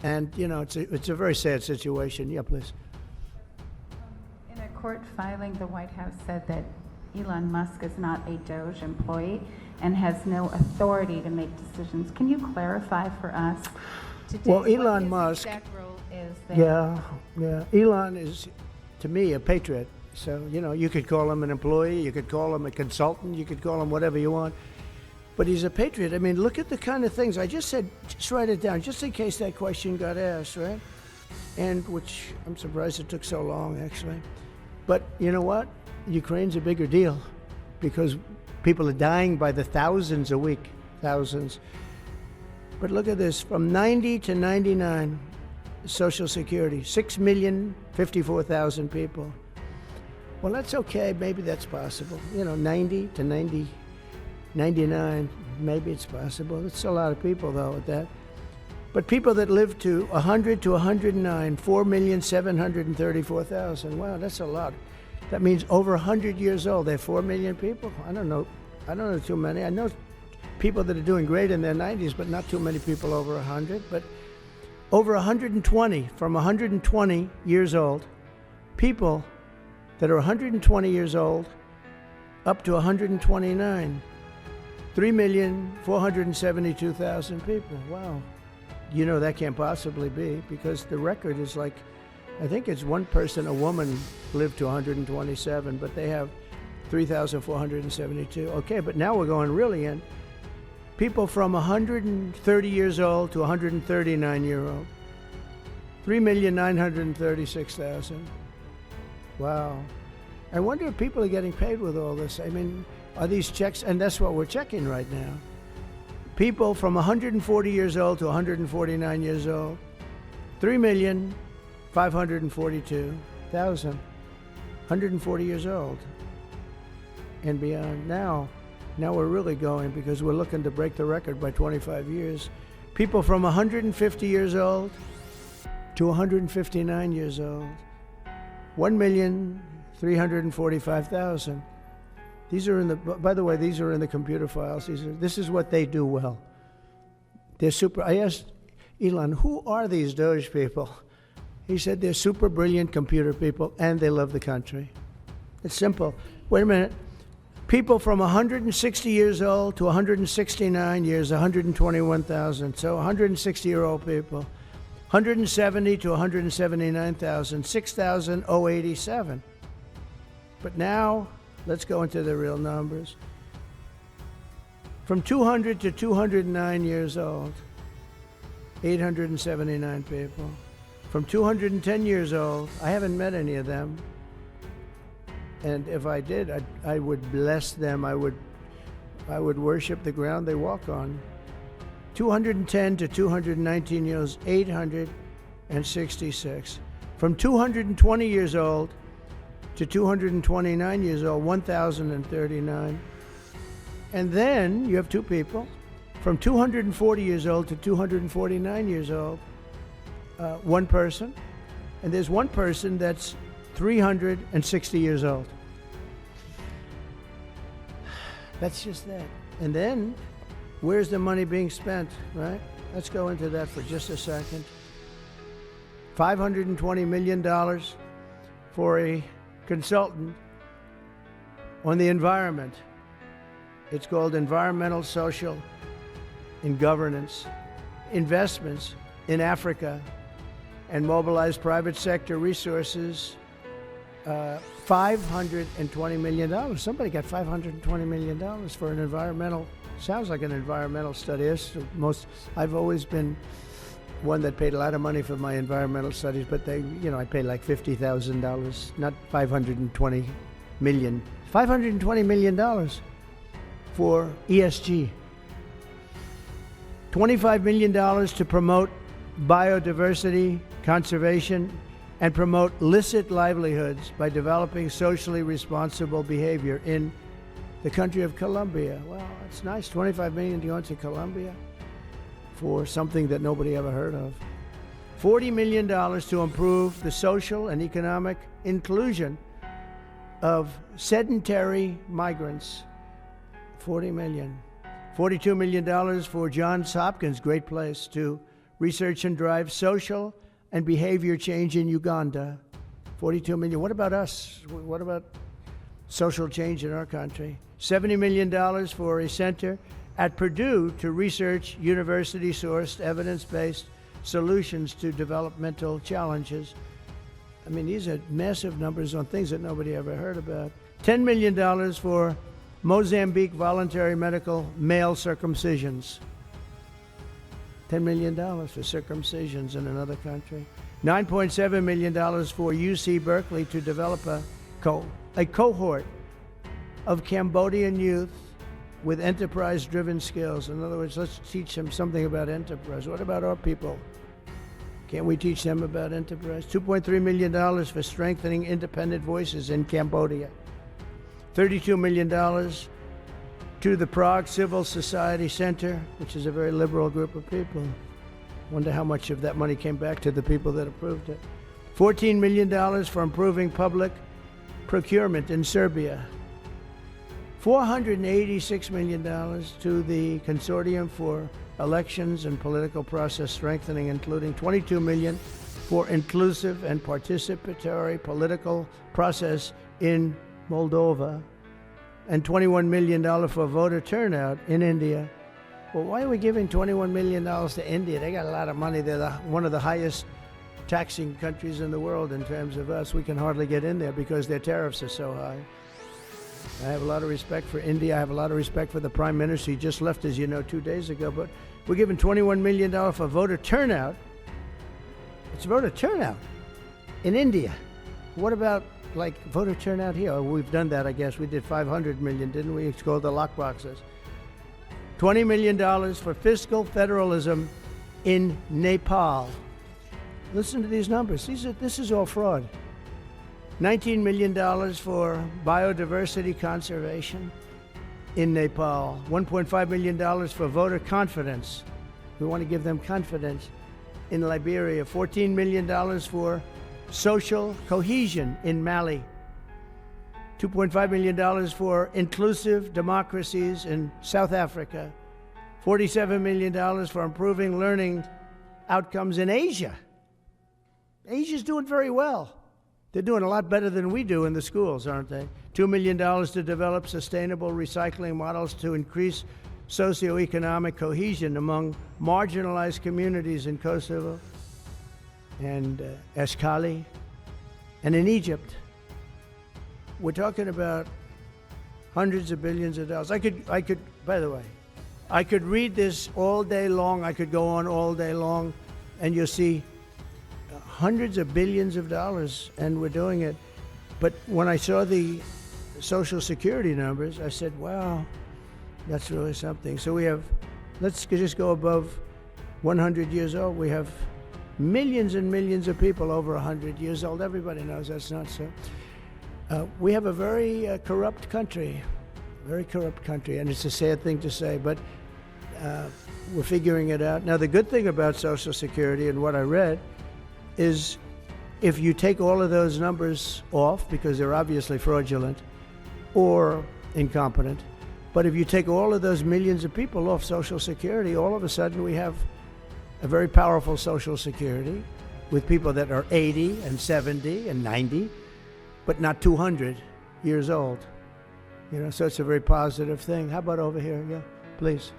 And, it's a very sad situation. Yeah, please. In a court filing, the White House said that Elon Musk is not a DOJ employee and has no authority to make decisions. Can you clarify for us today Well, what Elon his Musk, exact role is there? yeah. Elon is, to me, a patriot. So, you could call him an employee, you could call him a consultant, you could call him whatever you want. But he's a patriot. I mean, look at the kind of things I just said. Just write it down, just in case that question got asked, right? And which I'm surprised it took so long, actually. But you know what? Ukraine's a bigger deal because people are dying by the thousands a week, thousands. But look at this, from 90 to 99, Social Security, 6,054,000 people. Well, that's okay. Maybe that's possible. 90 to 99, maybe it's possible. It's a lot of people, though, at that. But people that live to 100 to 109, 4,734,000. Wow, that's a lot. That means over 100 years old. They have 4 million people. I don't know too many. I know people that are doing great in their 90s, but not too many people over 100. But over 120, from 120 years old, people that are 120 years old up to 129. 3,472,000 people. Wow. That can't possibly be, because the record is like, I think it's one person, a woman, lived to 127, but they have 3,472. Okay, but now we're going really in. People from 130 years old to 139 year old. 3,936,000. Wow. I wonder if people are getting paid with all this. I mean, are these checks? And that's what we're checking right now. People from 140 years old to 149 years old, 3,542,000, 140 years old and beyond. Now we're really going, because we're looking to break the record by 25 years. People from 150 years old to 159 years old, 1,345,000. These are by the way, these are in the computer files. This is what they do well. They're super. I asked Elon, who are these Doge people? He said they're super brilliant computer people and they love the country. It's simple. Wait a minute. People from 160 years old to 169 years, 121,000. So 160-year-old people. 170 to 179,000, 6,087. But now, let's go into the real numbers. From 200 to 209 years old, 879 people. From 210 years old, I haven't met any of them. And if I did, I would bless them. I would worship the ground they walk on. 210 to 219 years, 866. From 220 years old to 229 years old, 1,039. And then you have two people from 240 years old to 249 years old, one person. And there's one person that's 360 years old. That's just that. And then, where's the money being spent, right? Let's go into that for just a second. $520 million for a consultant on the environment. It's called Environmental, Social, and Governance Investments in Africa, and mobilize private sector resources. $520 million. Somebody got $520 million for an environmental, sounds like an environmental study. I've always been one that paid a lot of money for my environmental studies, but I paid like $50,000, not $520 million. $520 million for ESG. $25 million to promote biodiversity, conservation, and promote licit livelihoods by developing socially responsible behavior in the country of Colombia. Well, it's nice, $25 million to go into Colombia for something that nobody ever heard of. $40 million to improve the social and economic inclusion of sedentary migrants. $40 million. $42 million for Johns Hopkins, great place, to research and drive social and behavior change in Uganda. 42 million. What about us? What about social change in our country? $70 million for a center at Purdue to research university-sourced, evidence-based solutions to developmental challenges. I mean, these are massive numbers on things that nobody ever heard about. $10 million for Mozambique voluntary medical male circumcisions. $10 million for circumcisions in another country. $9.7 million for UC Berkeley to develop a cohort of Cambodian youth with enterprise-driven skills. In other words, let's teach them something about enterprise. What about our people? Can't we teach them about enterprise? $2.3 million for strengthening independent voices in Cambodia. $32 million to the Prague Civil Society Center, which is a very liberal group of people. Wonder how much of that money came back to the people that approved it. $14 million for improving public procurement in Serbia. $486 million to the Consortium for Elections and Political Process Strengthening, including $22 million for inclusive and participatory political process in Moldova, and $21 million for voter turnout in India. Well, why are we giving $21 million to India? They got a lot of money. They're one of the highest taxing countries in the world in terms of us. We can hardly get in there because their tariffs are so high. I have a lot of respect for India. I have a lot of respect for the Prime Minister. He just left, as you know, 2 days ago. But we're giving $21 million for voter turnout. It's voter turnout in India. What about, like, voter turnout here? Oh, we've done that, I guess. We did 500 million, didn't we? It's called the lockboxes. $20 million for fiscal federalism in Nepal. Listen to these numbers. This is all fraud. $19 million for biodiversity conservation in Nepal. $1.5 million for voter confidence. We want to give them confidence in Liberia. $14 million for social cohesion in Mali. $2.5 million for inclusive democracies in South Africa. $47 million for improving learning outcomes in Asia. Asia's doing very well. They're doing a lot better than we do in the schools, aren't they? $2 million to develop sustainable recycling models to increase socioeconomic cohesion among marginalized communities in Kosovo and Eskali and in Egypt. We're talking about hundreds of billions of dollars. I could, by the way, I could read this all day long. I could go on all day long, and you'll see hundreds of billions of dollars, and we're doing it. But when I saw the Social Security numbers, I said, wow, that's really something. So we have, let's just go above 100 years old. We have millions and millions of people over 100 years old. Everybody knows that's not so. We have a very corrupt country, and it's a sad thing to say, but we're figuring it out. Now, the good thing about Social Security and what I read is if you take all of those numbers off, because they're obviously fraudulent or incompetent, but if you take all of those millions of people off Social Security, all of a sudden we have a very powerful Social Security with people that are 80 and 70 and 90, but not 200 years old. You know, so it's a very positive thing. How about over here? Yeah, please.